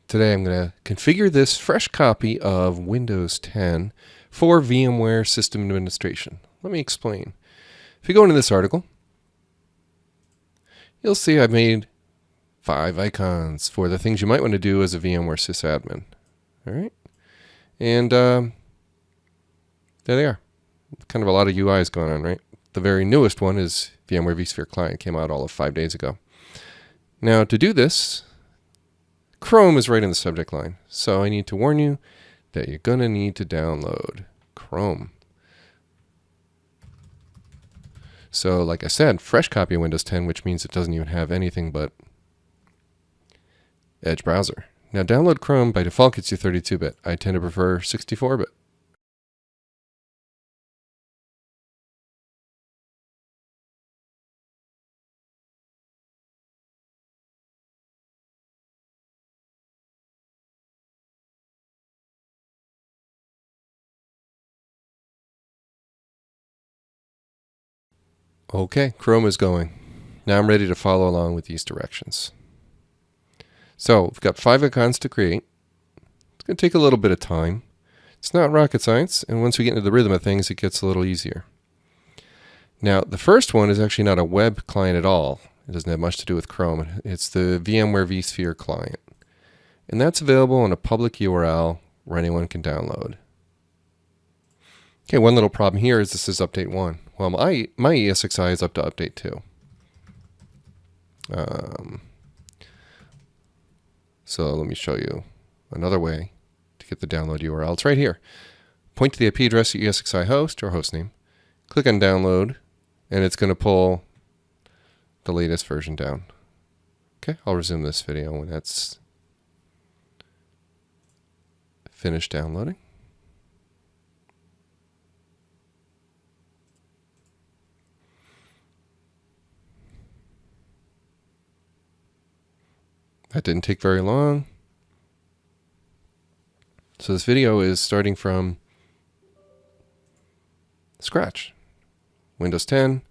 Today I'm going to configure this fresh copy of Windows 10 for VMware System Administration. Let me explain. If you go into this article, you'll see I've made 5 icons for the things you might want to do as a VMware sysadmin. All right, and there they are. Kind of a lot of UIs going on, right? The very newest one is VMware vSphere Client. Came out all of 5 days ago. Now to do this, Chrome is right in the subject line, so I need to warn you that you're going to need to download Chrome. So like I said, fresh copy of Windows 10, which means it doesn't even have anything but Edge browser. Now download Chrome by default gets you 32-bit. I tend to prefer 64-bit. Okay, Chrome is going. Now I'm ready to follow along with these directions. So we've got 5 icons to create. It's going to take a little bit of time. It's not rocket science, and once we get into the rhythm of things, it gets a little easier. Now the first one is actually not a web client at all. It doesn't have much to do with Chrome. It's the VMware vSphere client. And that's available on a public URL where anyone can download. Okay, one little problem here is this is update 1. Well, my ESXi is up to update 2. So let me show you another way to get the download URL. It's right here. Point to the IP address of your ESXi host or hostname. Click on download, and it's going to pull the latest version down. Okay, I'll resume this video when that's finished downloading. That didn't take very long. So this video is starting from scratch. Windows 10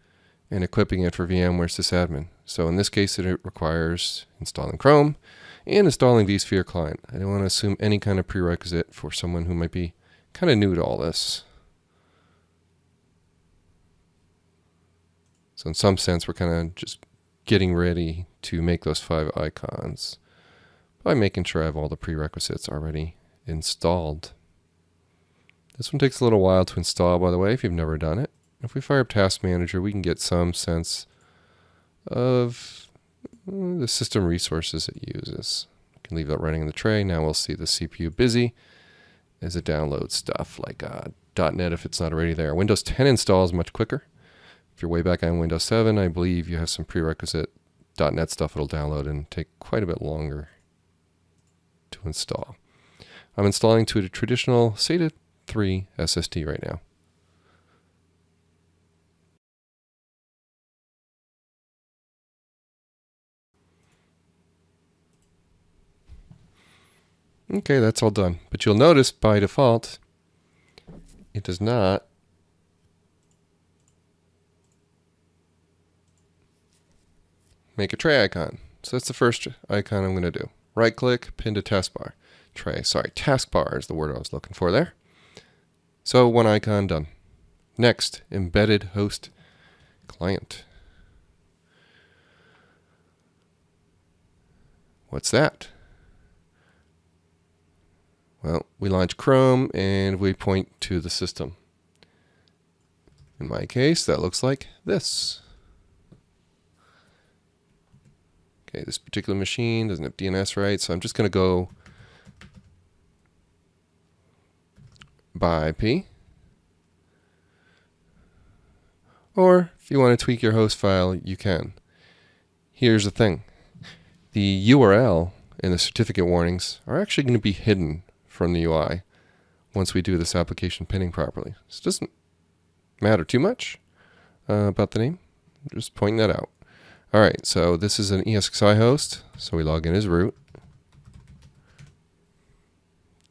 and equipping it for VMware sysadmin. So in this case it requires installing Chrome and installing vSphere client. I don't want to assume any kind of prerequisite for someone who might be kind of new to all this. So in some sense we're kind of just getting ready to make those 5 icons by making sure I have all the prerequisites already installed. This one takes a little while to install, by the way, if you've never done it. If we fire up Task Manager, we can get some sense of the system resources it uses. We can leave that running in the tray. Now we'll see the CPU busy as it downloads stuff like .NET if it's not already there. Windows 10 installs much quicker. If you're way back on Windows 7, I believe you have some prerequisite .NET stuff it'll download and take quite a bit longer to install. I'm installing to a traditional SATA 3 SSD right now. Okay, that's all done. But you'll notice by default, it does not make a tray icon. So that's the first icon I'm going to do. Right click, pin to taskbar. Taskbar is the word I was looking for there. So 1 icon done. Next, embedded host client. What's that? Well, we launch Chrome and we point to the system. In my case, that looks like this. Okay, this particular machine doesn't have DNS rights, so I'm just going to go by IP. Or if you want to tweak your host file, you can. Here's the thing. The URL and the certificate warnings are actually going to be hidden from the UI once we do this application pinning properly. So it doesn't matter too much about the name. I'm just pointing that out. All right, so this is an ESXi host, so we log in as root.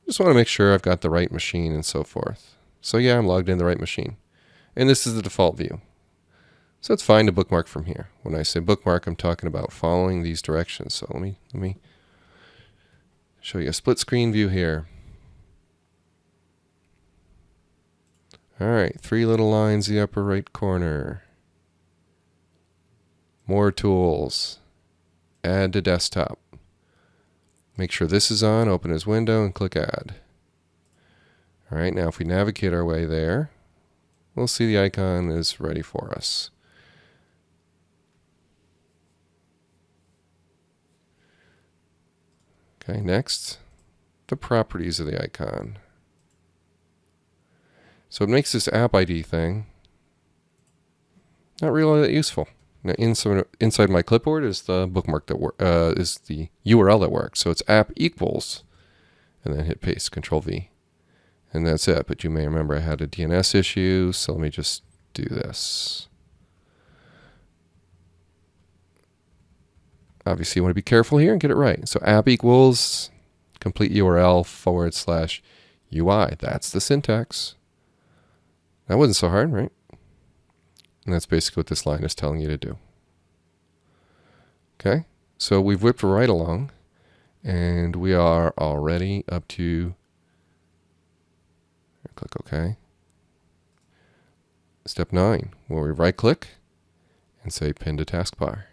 Just want to make sure I've got the right machine and so forth. So yeah, I'm logged in the right machine. And this is the default view. So it's fine to bookmark from here. When I say bookmark, I'm talking about following these directions. So let me show you a split screen view here. All right, 3 little lines in the upper right corner. More tools. Add to desktop. Make sure this is on, open as window, and click Add. All right, now if we navigate our way there, we'll see the icon is ready for us. Okay, next, the properties of the icon. So it makes this app ID thing not really that useful. Now inside my clipboard is the bookmark that is the URL that works. So it's app equals, and then hit paste, Control V. And that's it. But you may remember I had a DNS issue, so let me just do this. Obviously, you want to be careful here and get it right. So app equals complete URL / UI. That's the syntax. That wasn't so hard, right? And that's basically what this line is telling you to do. Okay, so we've whipped right along, and we are already up to, click OK. Step 9, where we right click and say pin to taskbar.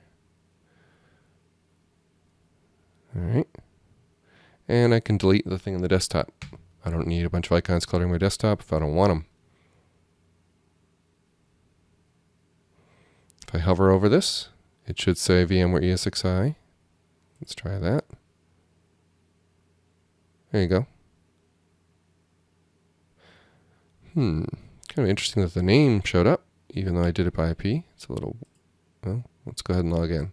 All right, and I can delete the thing on the desktop. I don't need a bunch of icons cluttering my desktop if I don't want them. If I hover over this, it should say VMware ESXi. Let's try that. There you go. Kind of interesting that the name showed up, even though I did it by IP. It's a little, well, let's go ahead and log in.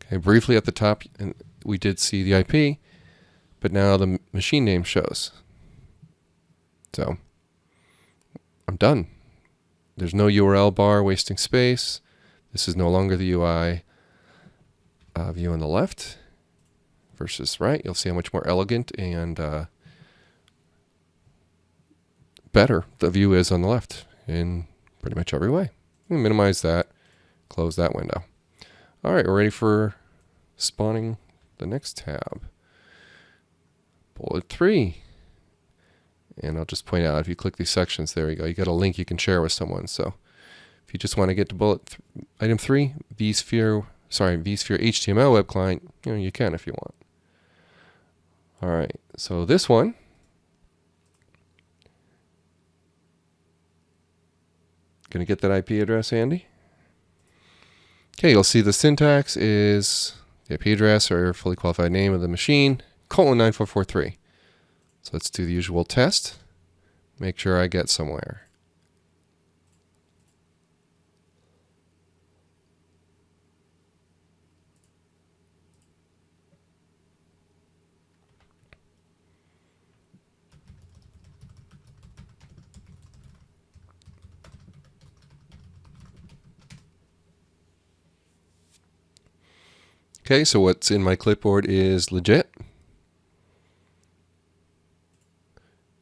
Okay, briefly at the top, we did see the IP, but now the machine name shows. So I'm done. There's no URL bar wasting space. This is no longer the UI view on the left versus right. You'll see how much more elegant and better the view is on the left in pretty much every way. Minimize that, close that window. All right, we're ready for spawning the next tab. Bullet 3. And I'll just point out, if you click these sections, there you go. You got a link you can share with someone. So if you just want to get to item 3, vSphere HTML web client, you can if you want. All right, so this one, gonna get that IP address handy. Okay, you'll see the syntax is the IP address or fully qualified name of the machine, :9443. So let's do the usual test. Make sure I get somewhere. Okay, so what's in my clipboard is legit.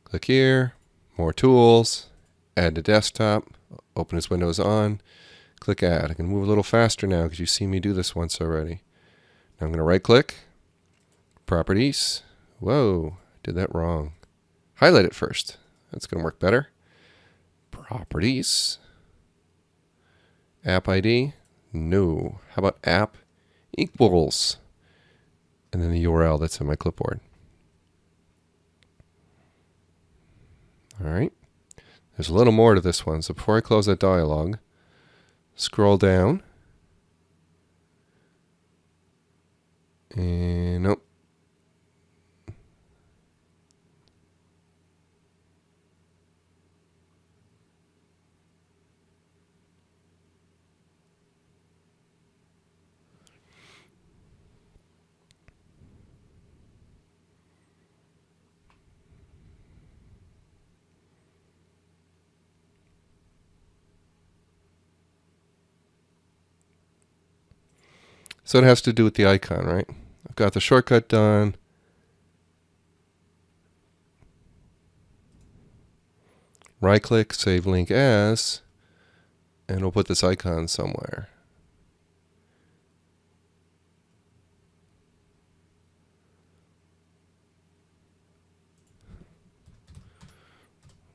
Click here, more tools, add to desktop, open as window is on, click add. I can move a little faster now because you've seen me do this once already. Now I'm going to right click, properties. Whoa, did that wrong. Highlight it first. That's going to work better. Properties. App ID. No. How about app equals? And then the URL that's in my clipboard. All right. There's a little more to this one. So before I close that dialog, scroll down. And nope. So it has to do with the icon, right? I've got the shortcut done. Right click, save link as, and we'll put this icon somewhere.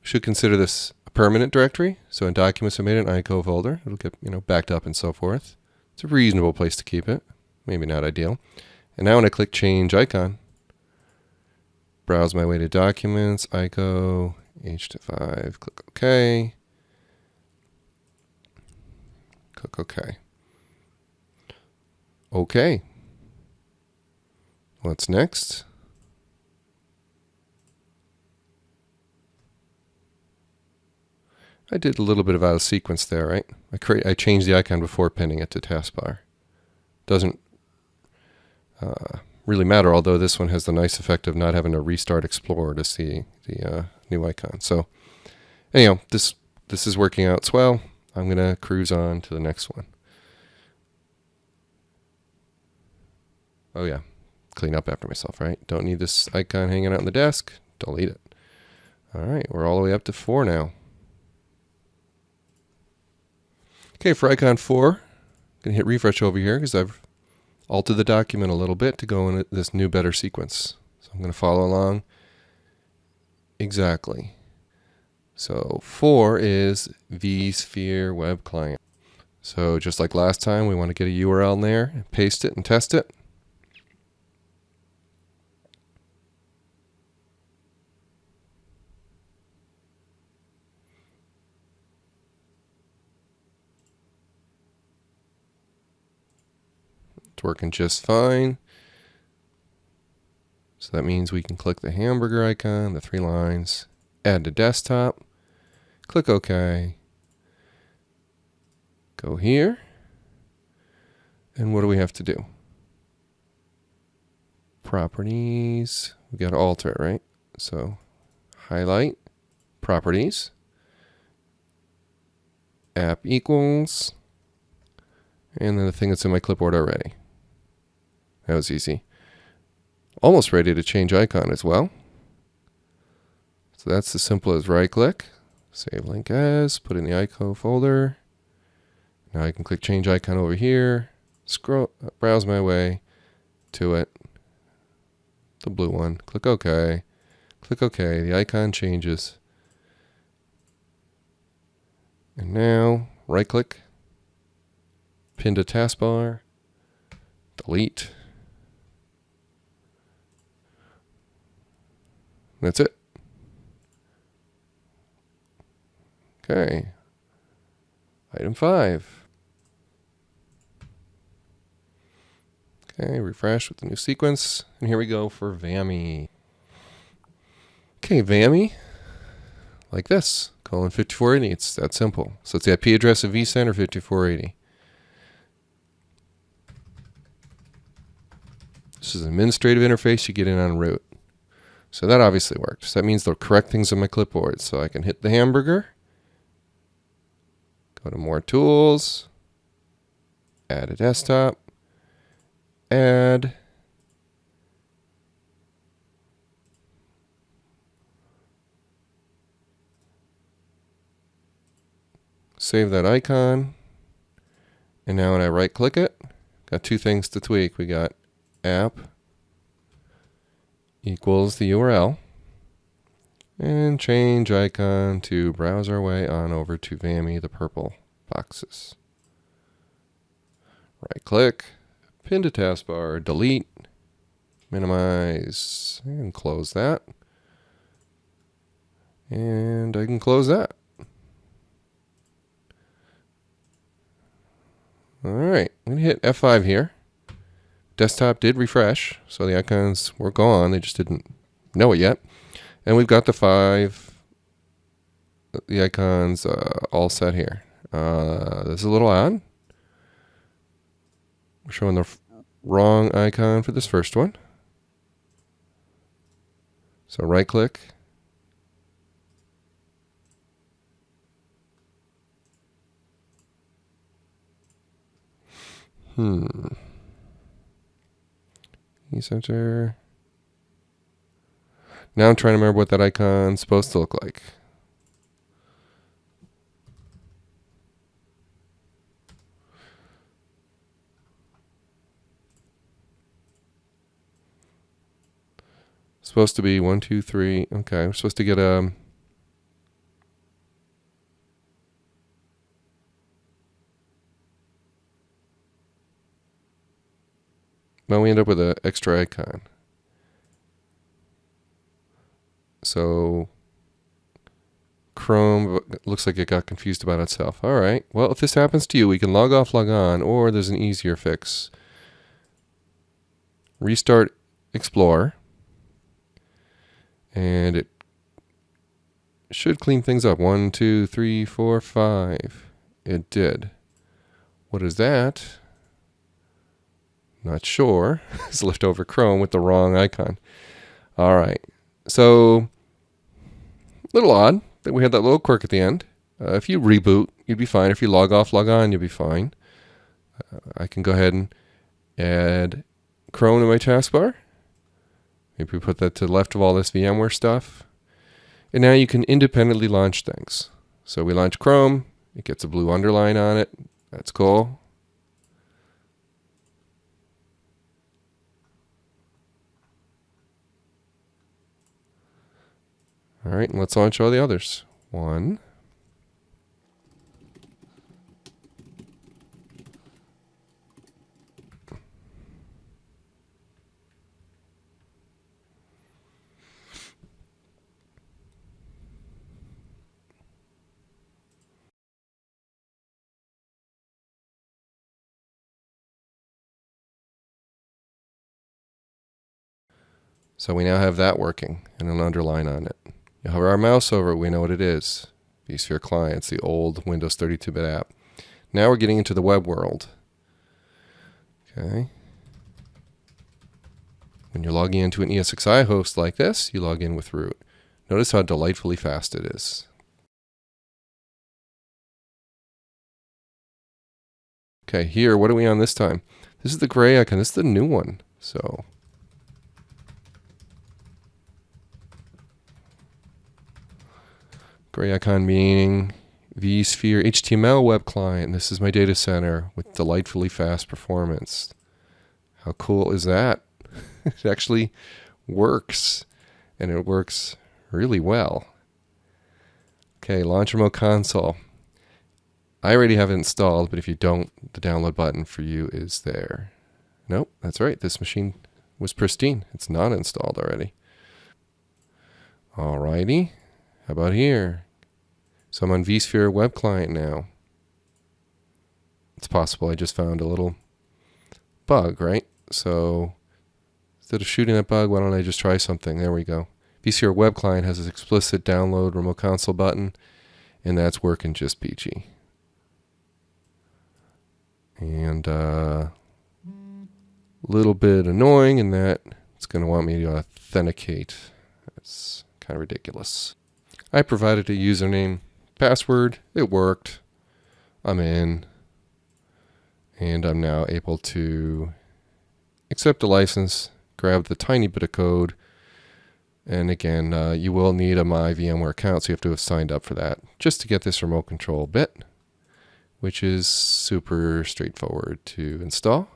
Should consider this a permanent directory. So in documents, I made an ICO folder. It'll get backed up and so forth. It's a reasonable place to keep it. Maybe not ideal. And now when I click change icon, browse my way to documents, ICO, H5, click OK. Click OK. OK. What's next? I did a little bit of out of sequence there, right? I changed the icon before pinning it to taskbar. Doesn't really matter, although this one has the nice effect of not having to restart Explorer to see the new icon. So anyhow, this is working out swell. I'm going to cruise on to the next one. Oh yeah, clean up after myself, right? Don't need this icon hanging out on the desk. Delete it. All right, we're all the way up to 4 now. Okay, for icon 4, I'm going to hit refresh over here because I've altered the document a little bit to go in this new, better sequence. So I'm going to follow along exactly. So 4 is vSphere web client. So just like last time, we want to get a URL in there, paste it, and test it. It's working just fine. So that means we can click the hamburger icon, the 3 lines, add to desktop, click OK, go here, and what do we have to do? Properties, we got to alter it, right? So highlight, properties, app equals, and then the thing that's in my clipboard already. That was easy. Almost ready to change icon as well. So that's as simple as right click, save link as, put in the ICO folder. Now I can click change icon over here, scroll, browse my way to it, the blue one, click OK, click OK, the icon changes. And now right click, pin to taskbar, delete. That's it. Okay. Item 5. Okay, refresh with the new sequence. And here we go for VMware. Okay, VMware, like this, colon 5480. It's that simple. So it's the IP address of vCenter 5480. This is an administrative interface you get in on root. So that obviously worked. So that means the correct things on my clipboard. So I can hit the hamburger, go to more tools, add a desktop, add, save that icon, and now when I right click it, got 2 things to tweak. We got app equals the URL, and change icon to browse our way on over to VMware, the purple boxes. Right click, pin to taskbar, delete, minimize, and close that. And I can close that. All right, I'm going to hit F5 here. Desktop did refresh, so the icons were gone. They just didn't know it yet. And we've got the icons all set here. This is a little odd. We're showing the wrong icon for this first one. So right click. eCenter. Now I'm trying to remember what that icon's supposed to look like. Supposed to be 1, 2, 3. Okay, we're supposed to get a Now we end up with an extra icon. So Chrome looks like it got confused about itself. All right. Well, if this happens to you, we can log off, log on, or there's an easier fix. Restart Explorer, and it should clean things up. 1, 2, 3, 4, 5. It did. What is that? Not sure. It's leftover Chrome with the wrong icon. All right. So, a little odd that we had that little quirk at the end. If you reboot, you'd be fine. If you log off, log on, you'll be fine. I can go ahead and add Chrome to my taskbar. Maybe we put that to the left of all this VMware stuff. And now you can independently launch things. So we launch Chrome. It gets a blue underline on it. That's cool. All right, and let's launch all the others. 1. So we now have that working and an underline on it. You hover our mouse over it, we know what it is. vSphere clients, the old Windows 32-bit app. Now we're getting into the web world. Okay. When you're logging into an ESXi host like this, you log in with root. Notice how delightfully fast it is. Okay, here, what are we on this time? This is the gray icon. This is the new one. So gray icon meaning vSphere HTML web client. This is my data center with delightfully fast performance. How cool is that? It actually works, and it works really well. Okay, launch remote console. I already have it installed, but if you don't, the download button for you is there. Nope, that's right. This machine was pristine. It's not installed already. Alrighty. How about here? So I'm on vSphere web client now. It's possible I just found a little bug, right? So instead of shooting that bug, why don't I just try something? There we go. vSphere web client has this explicit download remote console button, and that's working just peachy. And a little bit annoying in that it's going to want me to authenticate. That's kind of ridiculous. I provided a username, password. It worked. I'm in. And I'm now able to accept the license, grab the tiny bit of code. And again, you will need a My VMware account, so you have to have signed up for that just to get this remote control bit, which is super straightforward to install.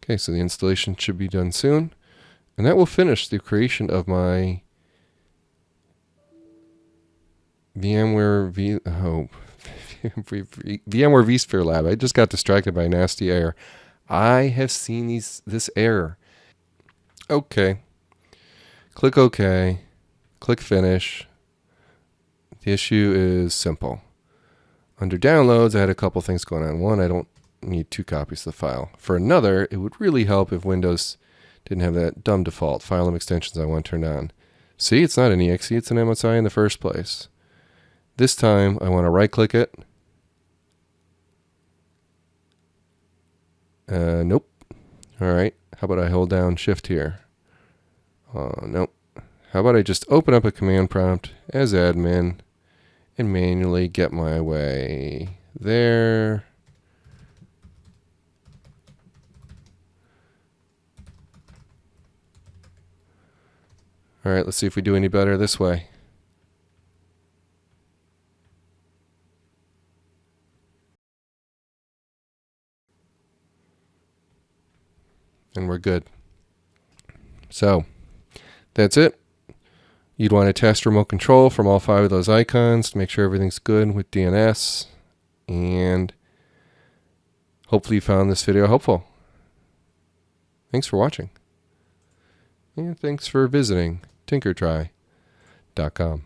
Okay, so the installation should be done soon. And that will finish the creation of my VMware VMware vSphere lab. I just got distracted by a nasty error. I have seen this error. Okay. Click OK. Click Finish. The issue is simple. Under Downloads, I had a couple things going on. One, I don't need 2 copies of the file. For another, it would really help if Windows didn't have that dumb default file name extensions I want turned on. See, it's not an exe, it's an MSI in the first place. This time, I want to right-click it. Nope. All right. How about I hold down Shift here? Nope. How about I just open up a command prompt as admin and manually get my way there. All right, let's see if we do any better this way. And we're good. So that's it. You'd want to test remote control from all 5 of those icons to make sure everything's good with DNS. And hopefully you found this video helpful. Thanks for watching. And thanks for visiting tinkertry.com.